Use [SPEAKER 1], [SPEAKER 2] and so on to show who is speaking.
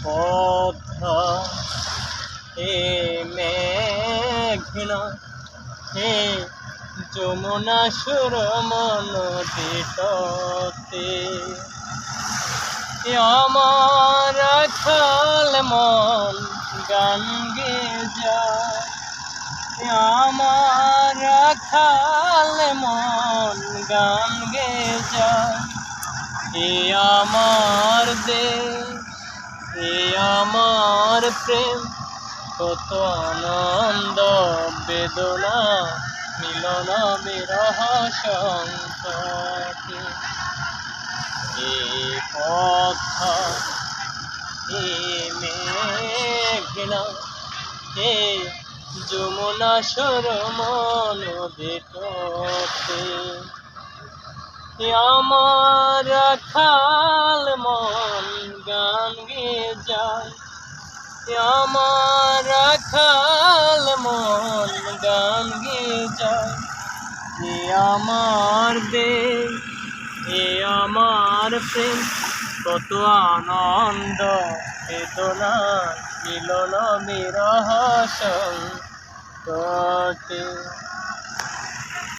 [SPEAKER 1] পদ্মা হে মেঘনা হে যমুনা সুরমা নদী তটে আমার রাখাল মন গান গে যায় আমার রাখাল মন গান গে যায় এ আমার দেশ এ আমার প্রেম কত আনন্দ বেদনা মিলন বিরহ সংকটে এ পদ্মা এ মেঘনা হে যমুনা সুরমা নদী তটে আমার রাখাল মন গান গে যায় আমার রাখাল মন গান গে যায় এ আমার দেশ এ আমার প্রেম কত আনন্দ বেদনা মিলন বিরহ সংকটে।